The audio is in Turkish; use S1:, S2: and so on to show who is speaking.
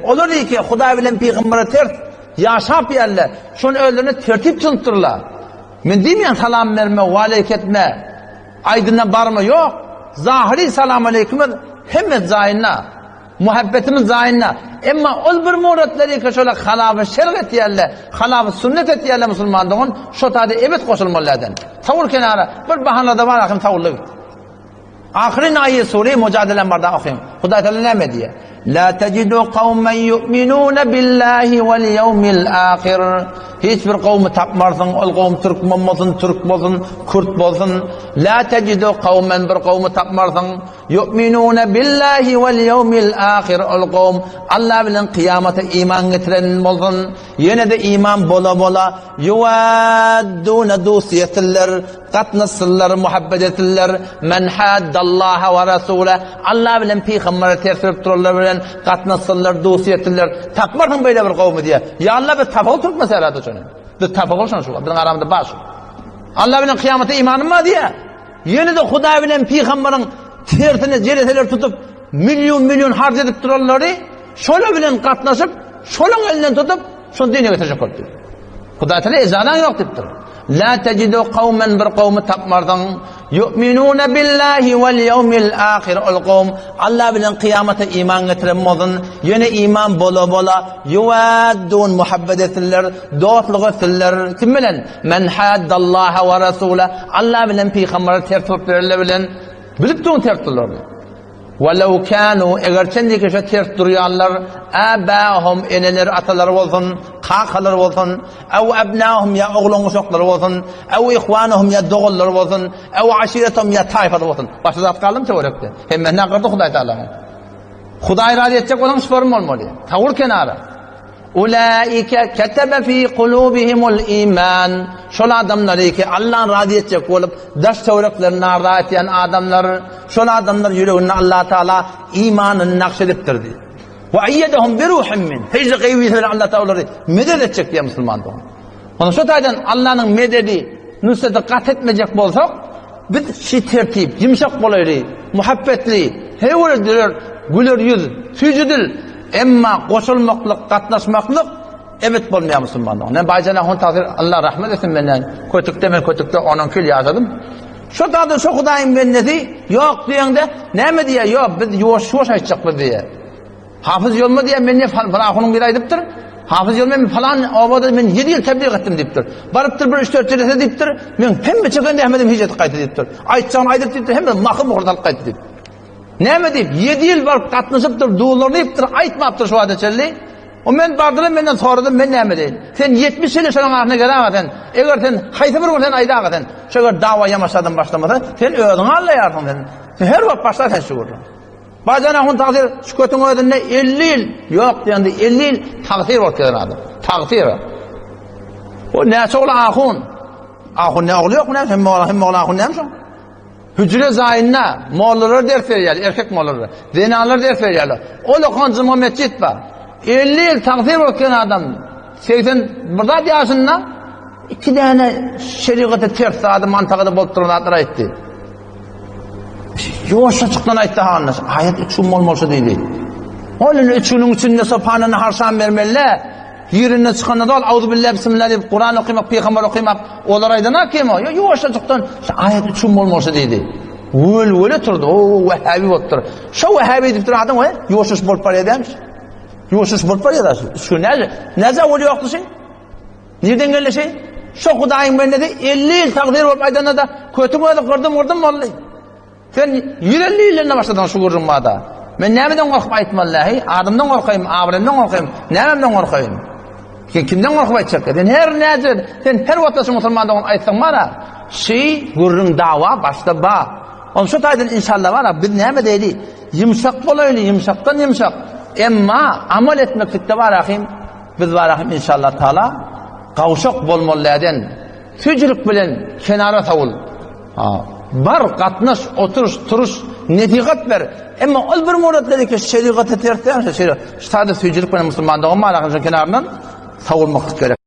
S1: Olur ki Hudaý bilen peýgambere ters yaşap yerler. Şonu öldürüne tertip tınıtırlar. Men diýmeýän salam berme, waleyk etme, aydına barma yok. Zahiri salam aleyküm hemme zayinna. Muhabbetimiz zayinna. Emma ol bir muratları ki şöyle halabı şer'et yerler, halabı sünnet et yerler musulmanlığın şu tadı evet koşulmalardan. Tavur kenara bir bahanada var akım tavurlu. Ahirin ayet Sure-i Mücadele barda okuyayım. Hudaý Teala näme diye? La tecidu kavmen yu'minuna billahi vel yevmil ahir. Hiçbir kavmi tapmarsın, ol kavm Türkmen bolsun, Türk bolsun, Kürt bolsun. La tecidu kavmen bir kavmi tapmarsın, yu'minuna billahi vel yevmil ahir. Ol kavm Allah bilen kıyamata iman getiren bolsun. Yine de iman bola bola yuvadduna dusiyetiller, katnasıllar, muhabbet etiller. Men haddallaha ve rasule. Allah bilen peygambere ters dururlar bilen katnasıllar, dusiyetiller. Tapmarsın böyle bir kavmi diye. Ya Allah bir tapal tutmasa herhalde şunu. Bir tapal olsun şu. Bizim aramda baş. Allah bilen kıyamata imanım var diye. Yine de Hudaý bilen peygamberin tersini cereseler tutup milyon harc edip dururlar. Şöyle bilen katnaşıp, şolun elinden tutup şunu dine getirecek oldu. Hudaý Teala ezadan yok diptir. La tecidu kavmen bir kavmi tapmarsın yu'minuna billahi vel yevmil ahir. Ol kavm Allah bilen kıyamata iman getiren bolsun. Yine iman bola bola yuvaddun muhabbet etiller, dostluk etiller. Kim bilen? Men haddallaha ve rasule. Allah bilen peygambere ters tuturlar bilen bilip durun ters tuturlar. وَلَوْ كَانُوا eğer kendiki şu ters duruyorlar آبَاهُمْ eneler atalar olsun, kakalar olsun, ev ebnâhum ya oğlun uşaklar olsun, ev ihvanuhum ya doğullar olsun, ev aşiretum ya tayfalar olsun. Başta zat kaldım teorekte. Hemen ne kırdı Hudaý Teala? Hudaý razı edecek olan sorun olmalı. Tavur kenara. Ulaike ketebe fi kulubihimul iman. Şol adamları ki Allah'ın razı edecek olup daş tevreklerini arda eten adamlar, şol adamlar yüreğine Allah Teala imanını nakşediptirdi. Ve ayyedehum bi ruhin min. Feyzi gaybiyle Allah Teala medet edecek diye Müslümanlar. Onu şu taydan Allah'ın mededi nusreti kat etmeyecek bolsak bir şey tertip, yumuşak bolaydı, muhabbetli, hevurdur, güler yüz, sücüdül. Emma koşulmaklık, katlaşmaklık evet bolmayan Müslümanlar. Ne baycana hon tazir Allah rahmet etsin benden. Kötükte onun kül yaşadım. Şu tadı şu Hudaýyň bennesi yok diýende näme diye yok biz yoş aytjak biz diye. Hafız yolma diye men ne falan ahunun bir aýdypdyr. Hafız yolma men falan obada men 7 ýyl tebliğ etdim diýipdir. Barypdyr bir 3-4 ýerde diýipdir. Men hemme çekende Ahmedim hicret gaýdy diýipdir. Aýtjağyn aýdyp diýipdir hemme mahym ordalyk gaýdy diýip. Näme diýip 7 ýyl barıp gatnaşypdyr, duýlaryny ýypdyr, aýtmapdyr şu wagtçyly. O men bardyrym menden soradım men näme diýin? Sen 70 ýyl şonuň ahyna geräňden, eger sen haýsy bir gün sen aýdagadan, şeger dawa ýamaşadan başlamasa, sen özüň allaýarsyň sen. Sen her wagt başlasan şu gurur. Bazen ahun taqdir şu kötüň ödünde 50 ýyl ýok diýende 50 ýyl taqdir bolup gelýär. Taqdir. O näçe ola ahun? Ahun ne oğlu ýok, hem oğlan ahun näme? Hücre zayinna, moğulları ders veriyorlar, erkek moğulları. Zenalar ders veriyorlar. O lokancı mescit var. 50 yıl takdir okuyan adam. 80 burada yaşında 2 tane şeriatı ters sadı mantıkada bolup duran atlar etti. Yoşa çıktan aytti hannes. Ayet üçün olmasa deydi. Onun üçünün içinde sopanını harşan vermeliler. Yerine çıkanı da Auzubillahi bismillahirrahmanirrahim Kur'an okumak, peygamber okumak olar aydana kim o? Yoşa çıktan ayet üçün olmasa deydi. Öyle turdu. O Vehhabi bottur. Şu Vehhabi deyip duran adam o yoşuş bolup paraya demiş. Yoşuş bolup paraya da. Şu nece oluyor yoktu şey? Nereden geldi şey? Şu Hudaýyň bennede 50 yıl takdir bolup aydana da kötü böyle kırdım vallahi. Sen 150 yılına başladın şu gurrumada. Men nämeden gorkup aýtmam vallahi? Adamdan gorkaýym, abremden gorkaýym. Nämeden gorkaýym? Kimden gorkup aýtjak? Sen her näze, sen her wagtda şu musulmandan aýtsaň mara, şi gurrun dawa başda ba. Onu şu taýdan inşallah mara biz näme diýdi? Yumşak bolayly, yumşakdan yumşak. Emma amal etmekde var ahim, biz var ahim inşallah taala gawşak bolmalardan tüjürük bilen kenara tawul. Bar katnaş, oturuş, turuş, netiqat ver. Emma ol bir muratları ki şeriatı tertemiz, şeriat. Ştada tüjürük bilen musulmandan olmaýan kenarından savurmak gerek.